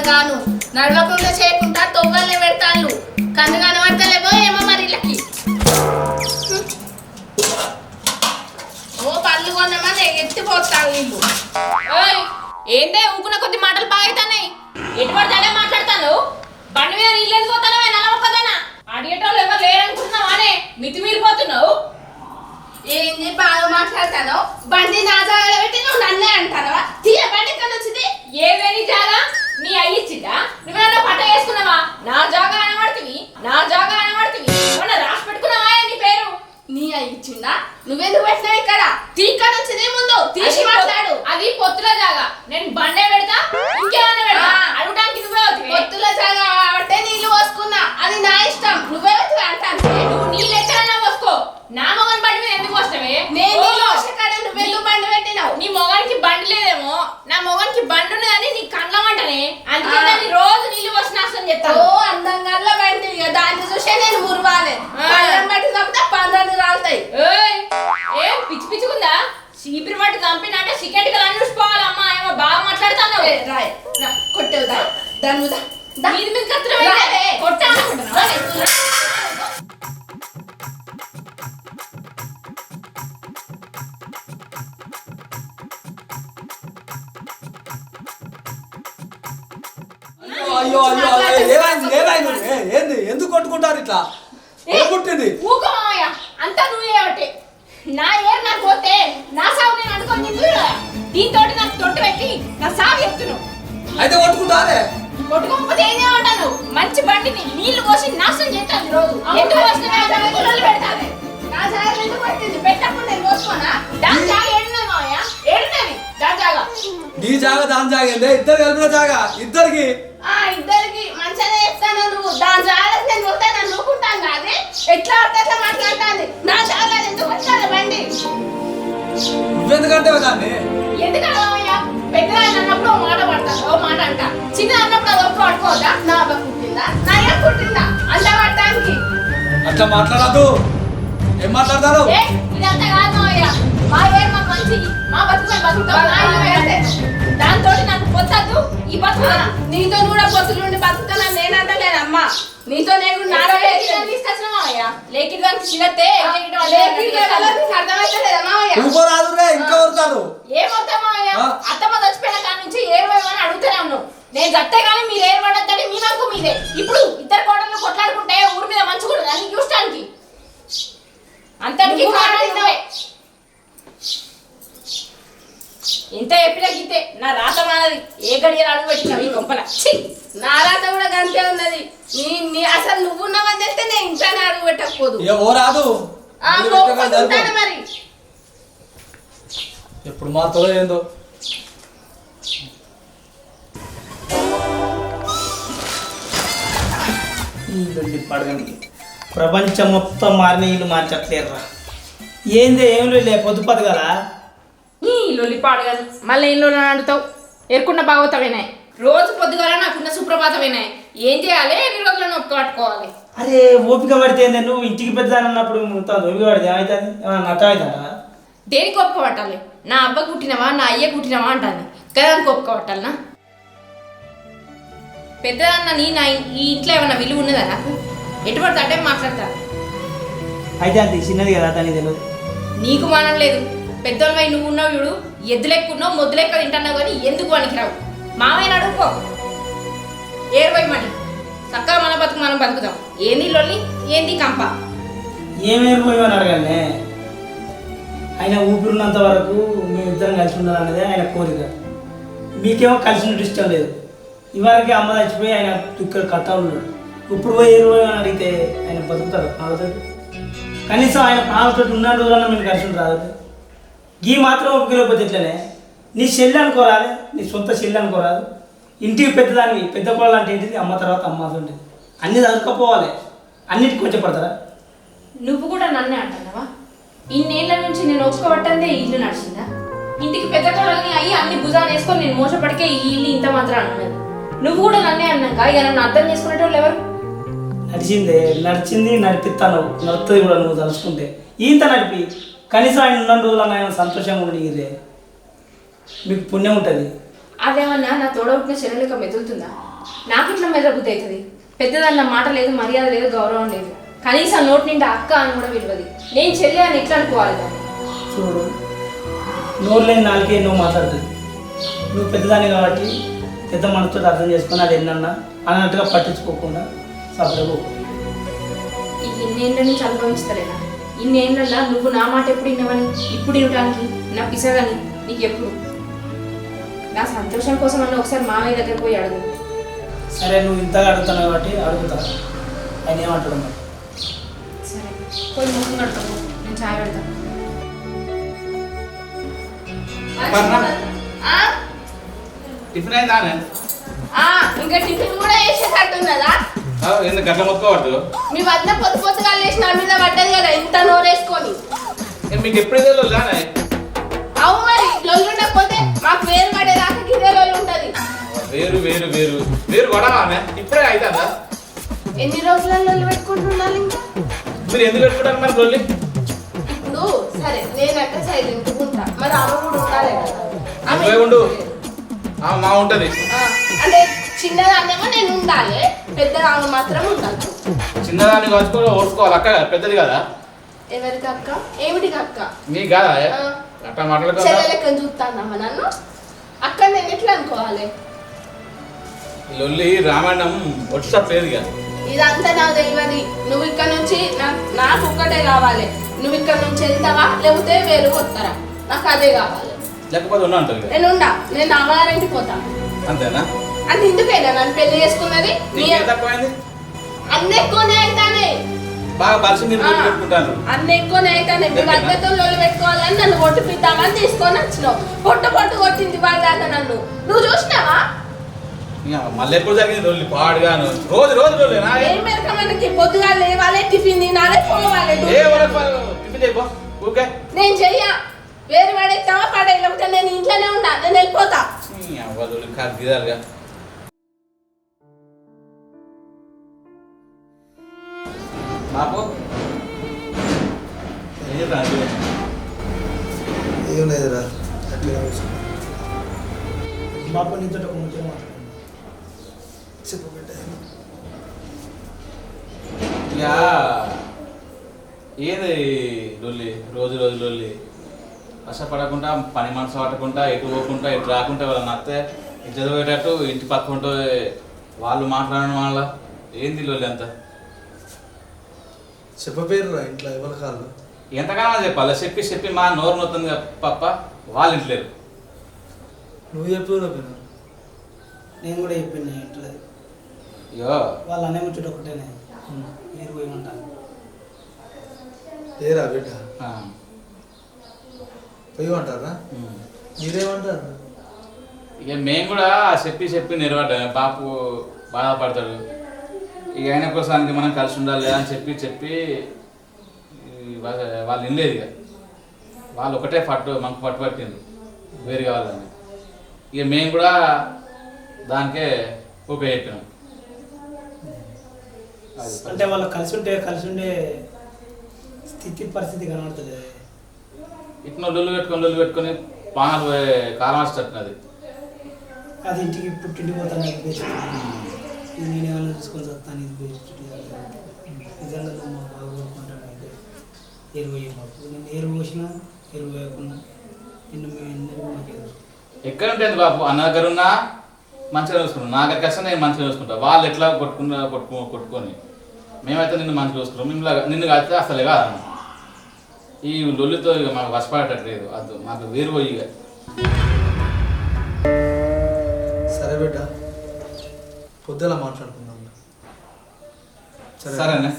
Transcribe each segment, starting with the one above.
గాను నడవకుండా చేయకుండా తొవ్వల్ని పెడతాను కన్ను కనబడతలేవో ఏమో మరి ఇళ్ళకి ఓ పళ్ళు కొన్నామని ఎత్తిపోతాను వీళ్ళు. ఏందే ఊకున్న కొద్ది మాటలు బాగైతున్నాయి. ఎటువంటి అదే మాట్లాడతాను. బండి మీద నీళ్ళు ఎందుకోతానో నలవకదానా అడిగేటోళ్ళు ఎవరు లేరనుకుంటున్నావు అనే మితిమీరిపోతున్నావు. ఏంది బాగా మాట్లాడతాను. బండి నా జాగాలో పెట్టి నువ్వు నన్నే అంటావా? తీయ బండి ఇక్కడ వచ్చింది. ఏవేని జాగా నీ అయ్యిచ్చిందా? నువ్వేమన్నా పట్ట వేసుకున్నావా? నా జాగా అనబడుతుంది, నా జాగా అనబడుతుంది. ఏమన్నా రాసి పెట్టుకున్నావా నీ పేరు? నీ అయ్యిచ్చిందా? నువ్వెందుకు పెట్టినావు ఇక్కడ? తీక్కడ వచ్చింది ముందు తీసి మాట్లాడు. అది పొత్తుల జాగా. నేను బండే పెడతా ఇంకేమన్నా పెడతా అడగడానికి నువ్వే పొత్తుల జాగా కాబట్టి నీళ్ళు పోసుకున్నా. అది నా ఇష్టం. నువ్వే వచ్చి అంటాను. నువ్వు నీళ్ళు ఎక్కడన్నా పోసుకో. నా మొగన్ బండి మీద ఎందుకు వస్తావే? నువ్వెందుకు బండి పెట్టినావు? నీ మొగానికి బండి లేదేమో, నా మొగానికి బండి ఉన్నదని నీ కండ్లమంటనే. అందుకే దాన్ని రోజు నీళ్ళు పోసి నాశనం చెప్తాను. ఓ అందంగా బండి దాన్ని చూసే నేను మురవాలి. పళ్ళని బట్టి చంపితే పండ్లని రాలుతాయి. ఏం పిచ్చి పిచ్చుకుందా? చీపిరి పట్టి చంపినంటే చికెన్ అన్ని చూసుకోవాలి. అమ్మా ఏమో బాగా మాట్లాడుతాను. రాయ్ కొట్టేవు దాని మీద మీద మీద కత్తిరం కొట్టా అనుకుంటున్నా. అయ్యో అయ్యో ఏమైంది ఏంది ఎందుకు కొట్టుకుంటారు ఇట్లా? పుట్టింది ఊకో మామయ్య అంతా నువ్వే ఒకటి. నా ఏరు నాకు పోతే నా సాగు నేను అనుకోని దీంతో నాకు తొట్టు పెట్టి నా సాగు చెప్తున్నావు. అయితే కొట్టుకుంటారే. కొట్టుకోకపోతే ఏం చేయమంటాను? మంచి బండిని నీళ్లు పోసి నాశనం చేస్తాను రోజు. ఎందుకు పెడతాను? నా జాగ్రత్త ఎందుకు పట్టింది? పెట్టకుండా నేను పోసుకోనా? దాని జాగా ఏడున్నది మామయ్య, ఏడున్నది దాని జాగా. నీ జాగా దాని జాగేందే? ఇద్దరు కలిపిన జాగా ఇద్దరికి. ఇద్దరికి మంచిగానే చెప్తాను. నువ్వు దాని జాగ్రత్త నేను పోతే నన్ను నూకుంటాను కాదు. ఎట్లా పడితే ఎట్లా మాట్లాడుతుంది. నా జాగ్రత్త ఎందుకు వచ్చాడు బండి? నువ్వెందుకంటే దాన్ని ఎందుకంటే మామయ్య పెద్దగా అన్నప్పుడు ఓ మాట పడతాను, ఓ మాట అంట. చిన్న అన్నప్పుడు అది ఒక్క పట్టుకోవద్దా? నా అబ్బ పుట్టిందా? నా ఏం పుట్టిందా? అంత పడటానికి అట్లా మాట్లాడద్దు. ఏం మాట్లాడతారు? ఇదంతా కాదు మామయ్య. మా ఏరు మాకు మంచి, మా బతుకు బతుకుతాం. దాంతో నాకు పొత్తద్దు ఈ బతుకు. నీతో కూడా పొత్తులుండి బతుకుతాను నేనంటే లేదమ్మా. నీతో నేను తీసుకొచ్చిన మామయ్య లేకి దానికి చిన్నతే అర్థమైతే లేదా మామయ్య? ఊపరాదురే ఇంకా వరుతారు. ఏమవుతా మామయ్య? అత్తమ్మ చచ్చిపోయిన కాడ నుంచి ఏరువేమని అడుగుతూనే ఉన్నావు. నేను చస్తే కానీ మీరు ఏరు పడద్దని మీ నాకు మీదే. ఇప్పుడు ఇద్దరు కోడళ్ళు కొట్లాడుకుంటే ఊరి మీద మంచి కూడా దాన్ని చూడటానికి అంతటికి ఇంత చెప్పినా గీతే నా రాత మానది. ఏ గడియలు అడుగు పెట్టినావు ఈ గొప్పల? నా రాత కూడా గంతే ఉన్నది. నీ అసలు నువ్వున్నావని తెలిస్తే నేను ఇంట్లోనే అడుగు పెట్టకపోదు. ఓ రాదు మరి ఎప్పుడు మారుతుందో ఏందో. ప్రపంచం మొత్తం మారిన ఇల్లు మార్చట్లేరురా. ఏంది ఏం లే పొద్దుపదు కదా ఈ లొల్లి పాడగాను. మళ్ళీ ఏం లొల్లి అడుగుతావు? ఎరుకున్న భాగవతమైనాయి. రోజు పొద్దుగాల నాకున్న సుప్రభాతమైనాయి. ఏం చేయాలి? ఎన్ని రోజులు నొప్పి పట్టుకోవాలి? అరే ఓపిక పడితే నువ్వు ఇంటికి పెద్దదాని అన్నప్పుడు ఓపిక పడితే ఏమవుతుంది? నష్టం అవుతుందా? దేనికి ఒప్పుక పట్టాలి? నా అబ్బ కుట్టినవా నా అయ్య కుట్టినవా అంటాను కదా. ఒప్పుక పట్టాలనా? పెద్దదన్న నా ఈ ఇంట్లో ఏమన్నా విలువ ఉన్నదా నాకు? ఎటువంటి అంటే మాట్లాడతాను. అయితే అంతే చిన్నది కదా దానికి తెలియదు. నీకు మానం లేదు. పెద్దోళ్ళమై నువ్వు ఉన్నావు చూడు. ఎద్దు లెక్కున్నావు మొద్దు లెక్క తింటున్నావు కానీ ఎందుకు పనికిరావు. మామయ్యని అడుగుకో. ఏరువై మని చక్కగా మన బతుకు మనం బతుకుతాం. ఏంది లొల్లి? ఏంది కంప? ఏమేమిపోయామని అడగానే. ఆయన ఊపిరినంత వరకు మేమిద్దరం కలిసి ఉండాలనేది ఆయన కోరిక. మీకేమో కలిసి ఉంటే ఇష్టం లేదు. ఇవరికి అమ్మ చచ్చిపోయి ఆయన ఇక్కడ కట్టా ఉన్నాడు. ఇప్పుడు పోయి అని అడిగితే ఆయన బతుకుతాడు ప్రాణంతో. కనీసం ఆయన ప్రాణంతో ఉన్న రోజులన్నా మేము కలిసి రాదు. గీ మాత్రం ఒప్పుకోలేకపోతే ఎట్లనే? నీ చెల్లి అనుకోరాదు, నీ సొంత చెల్లి అనుకోరాదు. ఇంటికి పెద్దదానికి పెద్ద కోళ్ళు అంటే ఏంటిది? అమ్మ తర్వాత అమ్మ ఉంటుంది. అన్నీ చదువుకోపోవాలి. అన్నిటికి కొంచెం పడతారా? నువ్వు కూడా నన్నే అంటున్నావా? ఇన్నేళ్ల నుంచి నేను ఒప్పుకోబట్టందే ఈ ఇల్లు నడిచిందా? ఇంటికి పెద్ద కోళ్ళని అయ్యి అన్ని భుజాలు వేసుకొని నేను మోసపడికే ఈ ఇల్లు ఇంత మాత్రం అన్నది. నువ్వు కూడా నన్నే అన్నాక ఇక నన్ను అర్థం చేసుకునేటోళ్ళు ఎవరు? నడిచింది నడిపిస్తాను. నడుతుంది కూడా నువ్వు తలుచుకుంటే. ఇంత నడిపి కనీసం ఆయన ఉన్న రోజులు ఆయన సంతోషంగా ఉండేదే మీకు పుణ్యం ఉంటుంది. అదేమన్నా నా తోడబుట్టిన శరీరక మెదులుతుందా? నాకు ఇట్లా మెదబుద్ధి అవుతుంది. పెద్దదన్న మాట లేదు, మర్యాద లేదు, గౌరవం లేదు. కనీసం నోటి నిండా అక్క అని కూడా విలువది. నేను చెల్లి అని ఎట్లా అనుకోవాలి దాన్ని? చూడు, నోరు లేని నాలుగే నువ్వు మాట్లాడుతుంది. నువ్వు పెద్దదాన్ని కాబట్టి పెద్ద మనసుతో అర్థం చేసుకుని అది ఎన్నన్నా అన్నట్టుగా పట్టించుకోకుండా సపరేట్. ఇన్నేళ్ళ నుంచి అనుభవించలేదా? ఇన్నేళ్ళ నువ్వు నా మాట ఎప్పుడు విన్నావని ఇప్పుడు వినటానికి నా పిసగని నీకు ఎప్పుడు? నా సంతోషం కోసం అన్న ఒకసారి మామయ్య దగ్గర పోయి అడుగు. సరే, నువ్వు ఇంతగా అడుగుతున్నావు కాబట్టి అడుగుతా. ఆయన ఏమంటాడు మరి? సరే, పోయి ముఖం కడుతాము, నేను చాయ్ పెడతాను. టిఫిన్ అయిందా? ఇంకా టిఫిన్ కూడా వేసేటట్టున్నదా? ఎందుకు గట్ల మొక్కవద్దు? మీ వద్ద పొద్దు పొద్దుగా లేచి నా మీద పడ్డది కదా ఇంత నోరేసుకొని. మీకు ఎప్పుడు ఇదే లోనే? అవు మరి లొల్లు ఉండకపోతే మాకు వేరు పడేదాకా గిదే లొల్లు ఉంటది. వేరు వేరు వేరు వేరు కొడాలనే ఇప్పుడే అవుతుందా? ఎన్ని రోజుల లొల్లు పెట్టుకుంటున్నారు ఇంకా? మీరు ఎందుకు పెట్టుకుంటారు మరి లొల్లి? ఇప్పుడు సరే నేను అక్క సైలెంట్ ఉంటా, మరి ఆమె కూడా ఉండాలి కదా. నువ్వే ఉండు, మా ఉంటది. అంటే చిన్నదాన్నేమో నేను ఉండాలి, పెద్దగా ఆమె మాత్రం ఉండాలి. చిన్నదాన్ని కలుసుకోవాలి, ఓర్చుకోవాలి. అక్క పెద్దది కదా. ఎవరికి అక్క? ఏమిటికి అక్క? మీకు కాదా అట్లా మాట్లాడుకో. చెల్లెలెక్క చూస్తానమ్మా నన్ను. అక్క నేను ఎట్లా అనుకోవాలి? లొల్లి రామాయణం వచ్చేటప్పుడు కదా. ఇదంతా నాకు తెలియదు. నువ్వు ఇక్కడ నుంచి నాకు ఒక్కటే కావాలి. నువ్వు ఇక్కడ నుంచి వెళ్తావా లేకపోతే వేరు వస్తారా? నాకు అదే కావాలి. లేకపోతే ఉన్నా ఉంటుంది. నేను ఉండా, నేను నా అమ్మగారింటికి పోతా. అంతేనా? అంటే ఎందుకైనా నన్ను పెళ్లి చేసుకున్నది? తక్కువైంది అన్ని ఎక్కువనే అవుతానే, బాగా పరిస్థితి మీరు పెట్టుకుంటాను. అన్ని ఎక్కువనే అవుతానే. మీ భర్తతో లొల్లి పెట్టుకోవాలని నన్ను కొట్టిపిద్దామని తీసుకొని వచ్చినావు. పొట్టు పొట్టు కొట్టింది వాళ్ళదాకా నన్ను. నువ్వు చూసినావా? మళ్ళీ ఎప్పుడు జరిగింది లొల్లి? పాడుగాను రోజు రోజు లొల్లేనా? ఏం మేరక మనకి పొద్దుగా లేవాలి, టిఫిన్ తినాలి, పోవాలి. టిఫిన్ చేయబో ఓకే. నేను చెయ్యా. వేరు పడేస్తావా పడే, లేకపోతే నేను ఇంట్లోనే ఉన్నా, నేను వెళ్ళిపోతా. గిదాలుగా బాపు ఏం చెప్పాను? ఏం లేదురా. బాబు నీతో ఒక ముఖ్యం మాట్లాడు. ఇక ఏది లొల్లి, రోజు రోజు లొల్లి. కష్టపడకుండా, పని మనసు పట్టకుండా, ఎటు పోకుండా, ఎటు రాకుండా వాళ్ళని నత్తే చదివేటట్టు ఇంటి పక్కుంటూ వాళ్ళు మాట్లాడడం వల్ల ఏంది లొల్లి అంతా? చెప్పపేరురా ఇంట్లో ఎవరి కాళ్ళు. ఎంతకాలం చెప్పాలి? చెప్పి చెప్పి మా నోరు నొత్తుంది పప్ప. వాళ్ళు ఇంట్లేరు. నువ్వు చెప్పు. నేను కూడా చెప్పింది ఇంట్లో. అయ్యో వాళ్ళు అనే ముచ్చట ఒకటేనే, మీరు పోయమంటాను. ఏరా బిడ్డ పోయమంటారా? మీరేమంటారు? ఇక మేము కూడా చెప్పి చెప్పి నిలబడ్డాం. బాపు బాధపడతాడు. ఇక ఆయన కోసానికి మనం కలిసి ఉండాలి అని చెప్పి చెప్పి వాళ్ళు వినలేదు. ఇక వాళ్ళు ఒకటే మనకు పట్టిండ్రు వేరు కావాలని. ఇక మేము కూడా దానికే ఓకే చెప్పినాం. అంటే వాళ్ళు కలిసి ఉండే స్థితి పరిస్థితి కనబడుతుంది. ఇట్లా లొల్లు పెట్టుకొని పానాలు కాలం వచ్చేటట్టున్నది. అది ఇంటికి పుట్టింటి పోతాను నేను ఏమైనా చూసుకొని వస్తాను. ఇది నిజంగా మా బాగా కోరుకుంటాను. అయితే ఎరువు మాకు నేను ఎరువు పోసినా ఎరువు వేయకుండా నిన్ను మేము మాకు ఎక్కడ ఉంటుంది బాబు? అన్న దగ్గర ఉన్నా మంచిగా చూసుకుంటాం. నా దగ్గర కష్టం నేను మంచిగా చూసుకుంటా. వాళ్ళు ఎట్లా కొట్టుకొని మేమైతే నిన్ను మంచిగా చూసుకుంటాం. నిన్ను కలిస్తే అసలే కాదు. ఈ లొల్లితో ఇక మాకు వశపడట్లేదు. అది మాకు వేరు పోయి. ఇక సరే బిడ్డ, పొద్దులా మాట్లాడుకుందాం. సరేనా?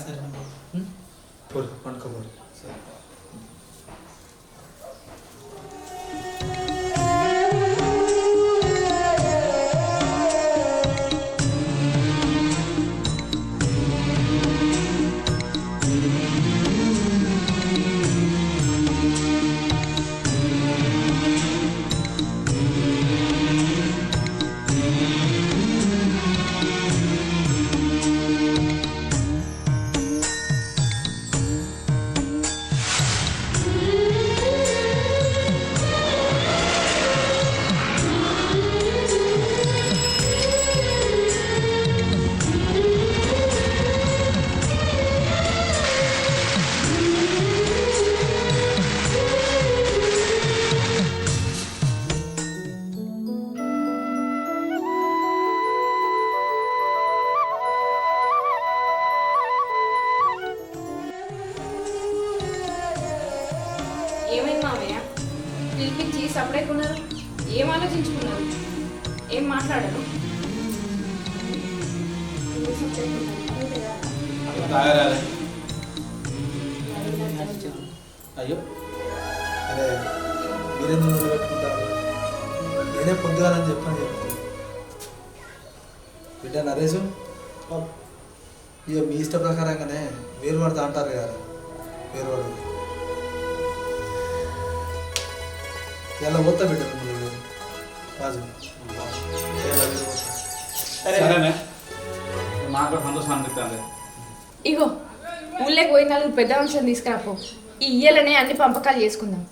పండుకోబోదు. సపరేకున్నారు? ఏం ఆలోచించుకున్నారు? ఏం మాట్లాడారు? తాగరాలే. అయ్యో అరే మీరెందుకు మొదలు పెట్టుకుంటారు? నేనే పొద్దుగాలని చెప్పని చెప్తాను బిడ్డ నరేషు. ఇక మీ ఇష్ట ప్రకారంగానే వేరు పడతా అంటారు కదా, వేరు పడదు. ఇలా పోతా బిడ్డ మిమ్మల్ని రాజు. ఇలా వేరు పోతా. సరేనే, నాకు కూడా సంతోషం అనిపిస్తుంది. ఇగో ఊళ్ళోకి పోయి 4 పెద్ద మనుషులను తీసుకురాపో. ఈ ఇయ్యలనే అన్ని పంపకాలు చేసుకుందాం.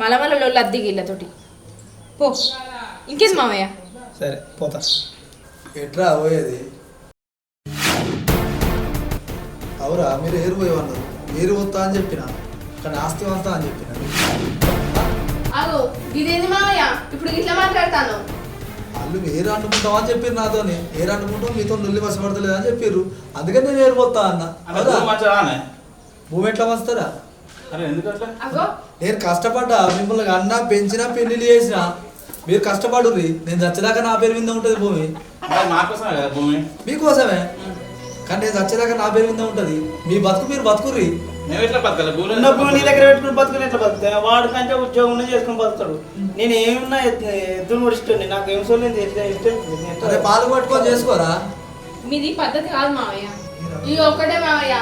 మలమలలో అద్దె వీళ్ళతోటి పో. ఇంకేది మామయ్య? సరే పోతా. ఎట్రా పోయేది? అవురా మీరు ఏరు పోయేవాళ్ళు, ఏరు పోతా అని చెప్పిన, కానీ ఆస్తి వస్తా అని చెప్పిన. అగో ఇదేంది మావయ్య ఇప్పుడు ఇట్లా మాట్లాడతాను? వాళ్ళు ఏరు అంటుకుంటాం అని చెప్పారు నాతోని. ఏరు అంటుకుంటాం మీతో నొల్లి వసపడతలేదు అని చెప్పారు, అందుకని నేను ఏరు పోతా అన్న. మంచిదానే భూమి ఎట్లా వస్తారా? అరే ఎందుకు అట్లా? అగో నేను కష్టపడ్డా, మిమ్మల్ని అన్నా పెంచినా పెళ్లి చేసిన, మీరు కష్టపడుర్రి. నేను చచ్చేదాకా నా పేరు మీద ఉంటుంది భూమి. మరి మా కోసమే కదా భూమి. మీకోసమే, కానీ నేను చచ్చేదాకా నా పేరు మీద ఉంటుంది. మీ బతుకు మీరు బతుకుర్రి. మేము ఎట్లా బతకాలి? ఉన్న భూమి నీ దగ్గర పెట్టుకుని బతుకుని ఎట్లా బతుకుతా? వాడు కంటే ఉద్యోగం చేసుకుని బతుకుతాడు. నేను ఏమున్నా ఎద్దును కూడా ఇష్టం, నాకు ఏం సోలేదు ఇష్టం. అదే పాలు పట్టుకొని చేసుకోరా. మీది పద్ధతి కాదు మామయ్య. ఈ ఒక్కటే మావయ్య,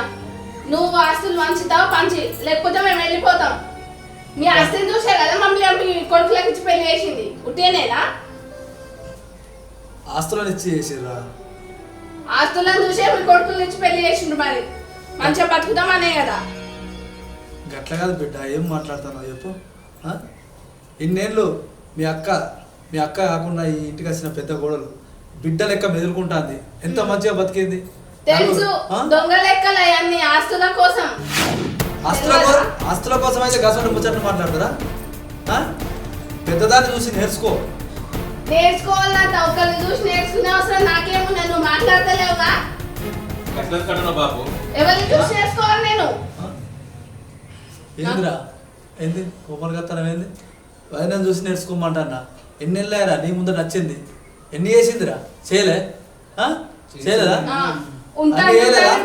నువ్వు ఆస్తులు పంచుతావు పంచి, లేకపోతే మేము వెళ్ళిపోతాం. మీ ఆస్తిని చూసే కదా మమ్మల్ని మీ కొడుకులకు ఇచ్చి పెళ్లి చేసింది. ఉట్టేనేనా? ఆస్తులను ఇచ్చి చేసిర్రా? ఆస్తులను చూసే మీ కొడుకులు ఇచ్చి పెళ్లి చేసిండు. మరి మంచిగా బతుకుతామనే కదా. గట్ల కాదు బిడ్డ, ఏం మాట్లాడుతున్నావు చెప్పు. ఇన్నేళ్ళు మీ అక్క కాకుండా ఈ ఇంటికి వచ్చిన పెద్ద గోడలు బిడ్డ లెక్క మెదులుకుంటాంది. ఎంత మంచిగా బతికింది తెలుసు. దొంగ లెక్కలు అవన్నీ ఆస్తుల కోసం. ఆస్తుల కోసం అయితే గసండి ముచ్చట్లు మాట్లాడతారా? పెద్దదాన్ని చూసి నేర్చుకో. నేర్చుకోవాలంట, ఒకరిని చూసి నేర్చుకునే అవసరం నాకేమున్నా? నువ్వు మాట్లాడతలేవుగా. ఎట్లా కట్టను బాబు? ఎవరిని చూసి నేర్చుకోవాలి నేను? ఏందిరా ఏంది కోపలు కత్తనం? ఏంది వదిన చూసి నేర్చుకోమంటా? ఎన్ని వెళ్ళారా నీ ముందు నచ్చింది? ఎన్ని చేసిందిరా? చేయలే? చేయలేదా? ఉంటాను,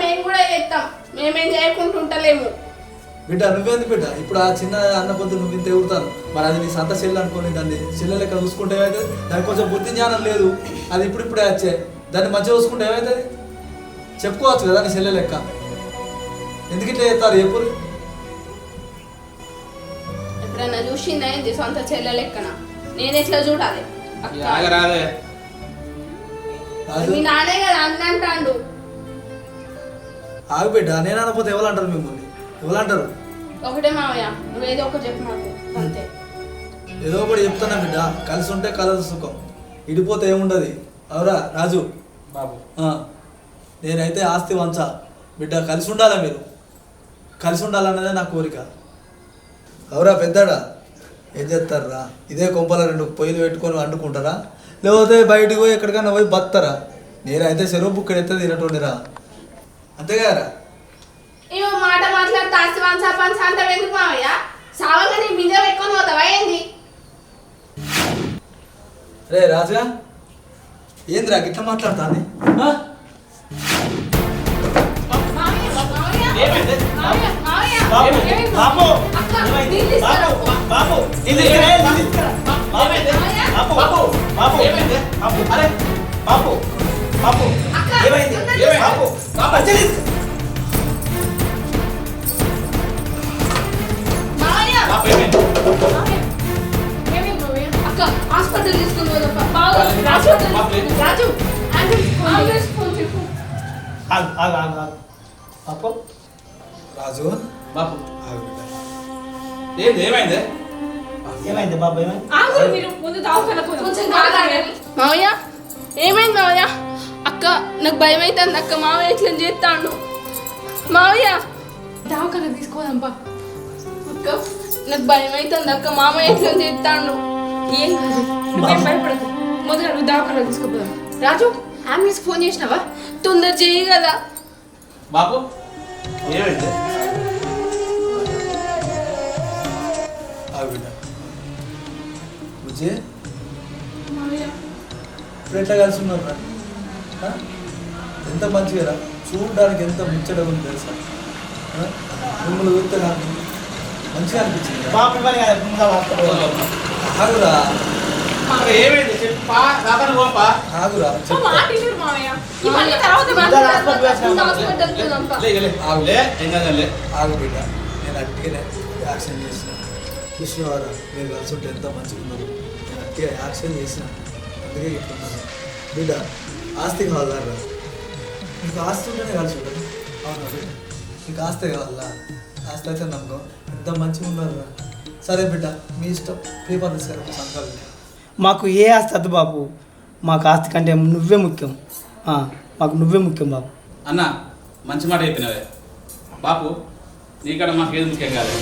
మేము కూడా చేస్తాం. మేమేం చేయకుంటుంటలేము. బిడ్డ నువ్వేంది బిడ్డ? ఇప్పుడు ఆ చిన్న అన్న పొద్దు నువ్వు ఇంత ఎగురుతాను, మరి అది నీ సంత చెల్లెలు అనుకోని దాన్ని చెల్లెలు లెక్క చూసుకుంటే ఏమవుతుంది? దానికి కొంచెం బుద్ధి జ్ఞానం లేదు, అది ఇప్పుడిప్పుడే వచ్చే. దాన్ని మంచిగా చూసుకుంటే ఏమవుతుంది? చెప్పుకోవచ్చు కదా నీ చెల్లె లెక్క. ఎందుకు ఇట్లా చేస్తారు ఎప్పుడు? ఎప్పుడన్నా చూసిందా ఏంది సొంత చెల్లె లెక్కన? నేను ఎట్లా చూడాలి? ఆగరాదే. మీ నానే కదా అంటాడు. ఆగు బిడ్డ, నేను అనకపోతే ఎవరు అంటారు మిమ్మల్ని? ఎవరు అంటారు? ఒకటే మావయ్య, నువ్వేదో ఒకటి చెప్పు నాకు అంతే. ఏదో ఒకటి చెప్తానా బిడ్డ, కలిసి ఉంటే కలదు సుఖం, ఇడిపోతే ఏముండదు. అవురా రాజు బాబు? నేనైతే ఆస్తి వంచా బిడ్డ, కలిసి ఉండాలా, మీరు కలిసి ఉండాలన్నదే నా కోరిక. అవురా పెద్దాడా, ఏం చేస్తారా? ఇదే కొంపల 2 పొయ్యిలు పెట్టుకొని వండుకుంటారా, లేకపోతే బయటకు పోయి ఎక్కడికైనా పోయి బతారా? నేనైతే చెరువు బుక్కడ ఎత్తే తినటోండిరా, అంతేగారా? ఏమో మాట మాట్లాడితే ఆస్తి పంచా పంచా అంత ఎందుకు మావయ్య? సావంగా నీ మీద పెట్టుకొని పోతావా ఏంది? రే రాజుగా, ఏందిరా గిట్లా మాట్లాడతాను? హాస్పిటల్ తీసుకుని రాజు రాజు బాబు ఆగు బిడ్డ. ఏంది? ఏమైంది? ఏమైంది బాబు? ఏమైంది? మీరు ముందు దావకాలకు కొంచెం మావయ్య ఏమైంది మావయ్య? అక్క నాకు భయం అవుతుంది అక్క. మావయ్య ఇట్లా చేస్తాడు. మావయ్య దావకాలకు తీసుకోదాంపా. అక్క నాకు భయం అవుతుంది అక్క. మామయ్య ఇట్లా చేస్తాడు. ఏం కాదు, నువ్వేం భయపడదు. మొదలు నువ్వు దావకాలకు తీసుకోపోదాం. రాజు అంబులెన్స్ ఫోన్ చేసినావా? తొందర చేయి కదా. బాబు ఏమైంది? ఆగు బిడ్డ. బుజ్జి మామయ్య ఇప్పుడు ఎట్లా కలిసి ఉన్నారా ఎంత మంచిగా చూడడానికి ఎంత ముచ్చట ఉంది తెలుసా మిమ్మల్ని చూస్తే నాకు మంచిగా అనిపించింది బాపు పని కాదు ముందా వాస్తవం ఆగురా ఏమైంది చెప్పా దాకా పోపా ఆగురా మా మాట వినుడు మామయ్య ఇవన్నీ తర్వాత ఆగులే ఏం కాదులే ఆగు బిడ్డ నేను అట్టిగానే యాక్షన్ చేసిన కృష్ణవారా మీరు కలిసి ఉంటే ఎంత మంచిగా ఉన్నారు నేను అట్టిగా యాక్షన్ చేసిన అందుకే ఇట్లున్నాను బిడ్డ ఆస్తి కావాలరా నీకు ఆస్తి ఉంటేనే కలిసి ఉంటుంది అవునా బిడ్డ నీకు ఆస్తి కావాలా ఆస్తి అయితే నమ్మకం ఎంత మంచిగా ఉన్నారా సరే బిడ్డ మీ ఇష్టం పేపర్ తీసుకురా సంతకాలు మాకు ఏ ఆస్తి వద్దు బాపు మాకు ఆస్తి కంటే నువ్వే ముఖ్యం మాకు నువ్వే ముఖ్యం బాపు అన్న మంచి మాట చెప్పినవే బాపు నీకడ మాకు ఏది ముఖ్యం కాదు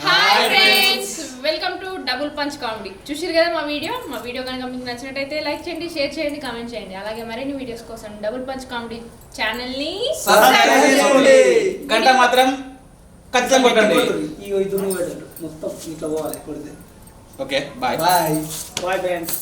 hi friends welcome to double punch comedy చూసిరు కదా మా వీడియో కనుక మీకు నచ్చినట్టయితే లైక్ చేయండి షేర్ చేయండి కామెంట్ చేయండి అలాగే మరిన్ని వీడియోస్ కోసం డబుల్ పంచ్ కామెడీ ఛానల్ని గంట మాత్రం ఖచ్చితంగా కొట్టండి ఈ మొత్తం ఇట్లా పోవాలి కొడితే okay bye bye bye friends